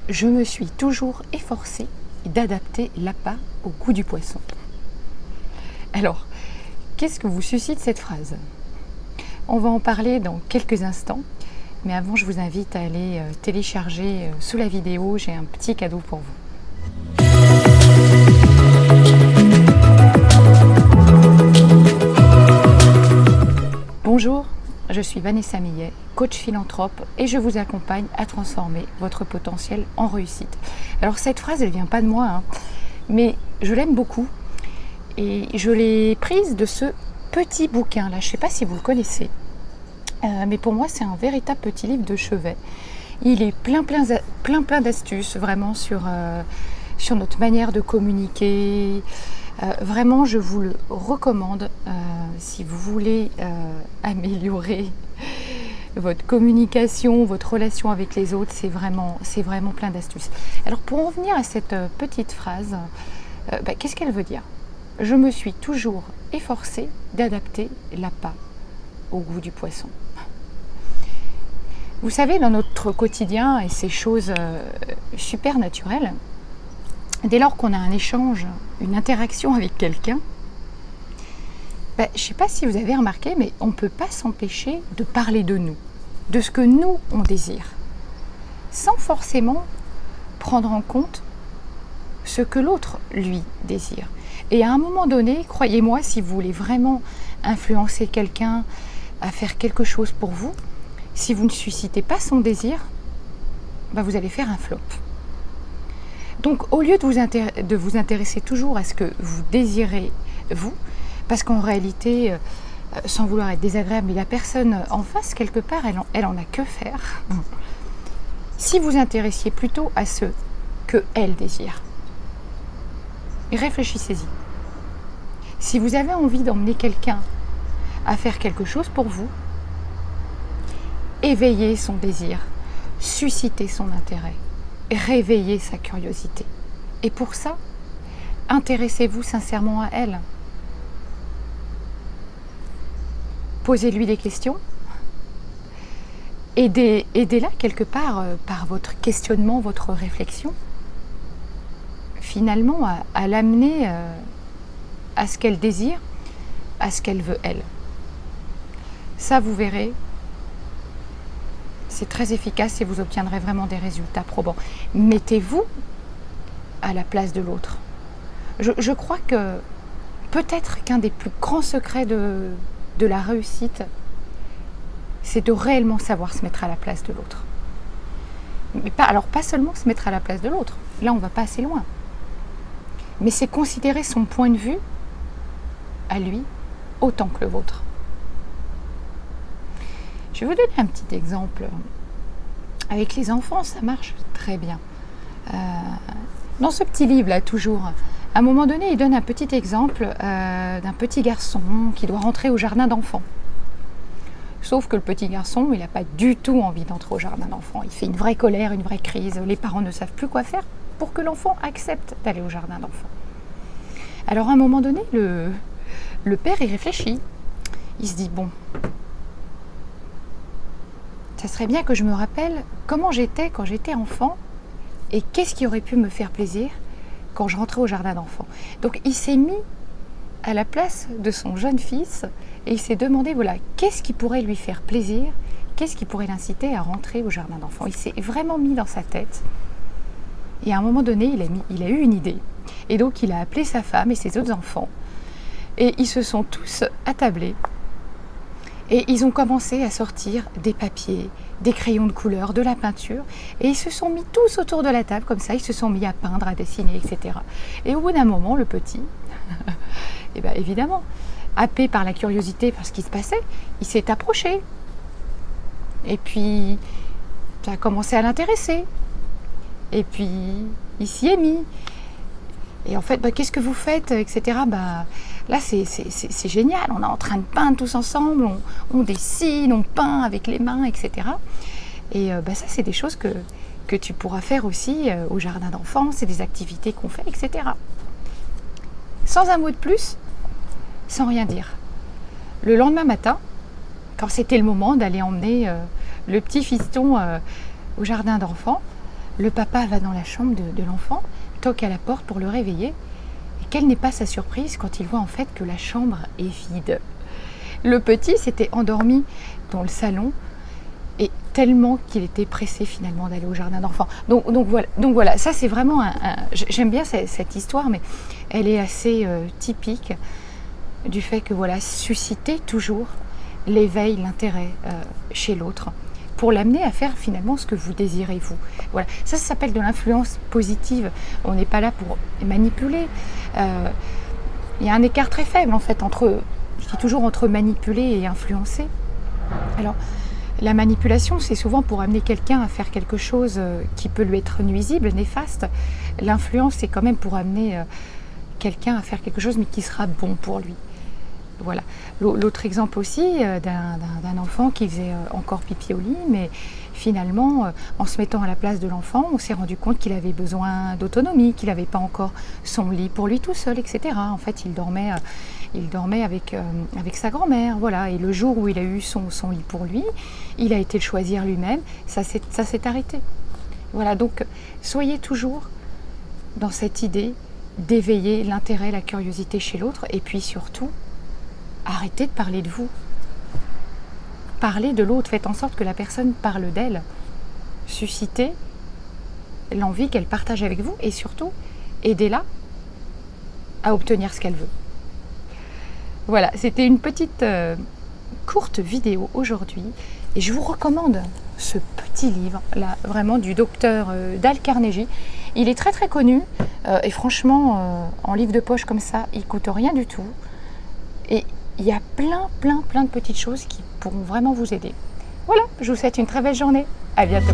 Je me suis toujours efforcée d'adapter l'appât au goût du poisson. Alors, qu'est-ce que vous suscite cette phrase? On va en parler dans quelques instants, mais avant je vous invite à aller télécharger sous la vidéo, j'ai un petit cadeau pour vous. Bonjour, je suis Vanessa Millet, coach philanthrope et je vous accompagne à transformer votre potentiel en réussite. Alors cette phrase, elle ne vient pas de moi, mais je l'aime beaucoup et je l'ai prise de ce petit bouquin là, je ne sais pas si vous le connaissez, mais pour moi c'est un véritable petit livre de chevet. Il est plein d'astuces vraiment sur notre manière de communiquer. Vraiment, je vous le recommande si vous voulez améliorer votre communication, votre relation avec les autres. C'est vraiment plein d'astuces. Alors, pour en venir à cette petite phrase, qu'est-ce qu'elle veut dire? Je me suis toujours efforcée d'adapter l'appât au goût du poisson. Vous savez, dans notre quotidien et ces choses super naturelles, dès lors qu'on a un échange, une interaction avec quelqu'un, je ne sais pas si vous avez remarqué, mais on ne peut pas s'empêcher de parler de nous, de ce que nous, on désire, sans forcément prendre en compte ce que l'autre, lui, désire. Et à un moment donné, croyez-moi, si vous voulez vraiment influencer quelqu'un à faire quelque chose pour vous, si vous ne suscitez pas son désir, vous allez faire un flop. Donc, au lieu de vous intéresser toujours à ce que vous désirez, vous, parce qu'en réalité, sans vouloir être désagréable, mais la personne en face, quelque part, elle en a que faire. Si vous intéressiez plutôt à ce qu'elle désire, réfléchissez-y. Si vous avez envie d'emmener quelqu'un à faire quelque chose pour vous, éveillez son désir, suscitez son intérêt. Réveillez sa curiosité. Et pour ça, intéressez-vous sincèrement à elle. Posez-lui des questions. Aidez-la quelque part par votre questionnement, votre réflexion, finalement à l'amener à ce qu'elle désire, à ce qu'elle veut elle. Ça, vous verrez, c'est très efficace et vous obtiendrez vraiment des résultats probants. Mettez-vous à la place de l'autre. Je crois que peut-être qu'un des plus grands secrets de la réussite, c'est de réellement savoir se mettre à la place de l'autre. Mais pas seulement se mettre à la place de l'autre, là on ne va pas assez loin. Mais c'est considérer son point de vue à lui autant que le vôtre. Je vais vous donner un petit exemple. Avec les enfants, ça marche très bien. Dans ce petit livre-là, toujours, à un moment donné, il donne un petit exemple d'un petit garçon qui doit rentrer au jardin d'enfants. Sauf que le petit garçon, il n'a pas du tout envie d'entrer au jardin d'enfants. Il fait une vraie colère, une vraie crise. Les parents ne savent plus quoi faire pour que l'enfant accepte d'aller au jardin d'enfants. Alors, à un moment donné, le père, il réfléchit. Il se dit, bon, ça serait bien que je me rappelle comment j'étais quand j'étais enfant et qu'est-ce qui aurait pu me faire plaisir quand je rentrais au jardin d'enfants. Donc il s'est mis à la place de son jeune fils et il s'est demandé, voilà, qu'est-ce qui pourrait lui faire plaisir, qu'est-ce qui pourrait l'inciter à rentrer au jardin d'enfants. Il s'est vraiment mis dans sa tête et à un moment donné, il a eu une idée. Et donc il a appelé sa femme et ses autres enfants et ils se sont tous attablés. Et ils ont commencé à sortir des papiers, des crayons de couleur, de la peinture. Et ils se sont mis tous autour de la table, comme ça. Ils se sont mis à peindre, à dessiner, etc. Et au bout d'un moment, le petit, évidemment, happé par la curiosité, par ce qui se passait, il s'est approché. Et puis, ça a commencé à l'intéresser. Et puis, il s'y est mis. Et en fait, qu'est-ce que vous faites, etc. Là, c'est génial. On est en train de peindre tous ensemble. On dessine, on peint avec les mains, etc. Et ça, c'est des choses que tu pourras faire aussi au jardin d'enfants. C'est des activités qu'on fait, etc. Sans un mot de plus, sans rien dire. Le lendemain matin, quand c'était le moment d'aller emmener le petit fiston au jardin d'enfants, Le papa va dans la chambre de l'enfant, toque à la porte pour le réveiller. Et quelle n'est pas sa surprise quand il voit en fait que la chambre est vide. Le petit s'était endormi dans le salon et tellement qu'il était pressé finalement d'aller au jardin d'enfants. Donc voilà, ça c'est vraiment j'aime bien cette histoire, mais elle est assez typique du fait que voilà, susciter toujours l'éveil, l'intérêt chez l'autre pour l'amener à faire finalement ce que vous désirez vous. Voilà, ça s'appelle de l'influence positive. On n'est pas là pour manipuler. Il y a un écart très faible en fait entre, je dis toujours, entre manipuler et influencer. Alors, la manipulation, c'est souvent pour amener quelqu'un à faire quelque chose qui peut lui être nuisible, néfaste. L'influence, c'est quand même pour amener quelqu'un à faire quelque chose mais qui sera bon pour lui. Voilà. L'autre exemple aussi d'un enfant qui faisait encore pipi au lit, mais finalement, en se mettant à la place de l'enfant, on s'est rendu compte qu'il avait besoin d'autonomie, qu'il n'avait pas encore son lit pour lui tout seul, etc. En fait, il dormait avec sa grand-mère, voilà. Et le jour où il a eu son lit pour lui, il a été le choisir lui-même, ça s'est arrêté. Voilà, donc soyez toujours dans cette idée d'éveiller l'intérêt, la curiosité chez l'autre, et puis surtout, arrêtez de parler de vous. Parlez de l'autre, faites en sorte que la personne parle d'elle. Suscitez l'envie qu'elle partage avec vous et surtout, aidez-la à obtenir ce qu'elle veut. Voilà, c'était une petite courte vidéo aujourd'hui et je vous recommande ce petit livre là, vraiment du docteur Dale Carnegie. Il est très très connu et franchement, en livre de poche comme ça, il coûte rien du tout. Et il y a plein de petites choses qui pourront vraiment vous aider. Voilà, je vous souhaite une très belle journée. À bientôt.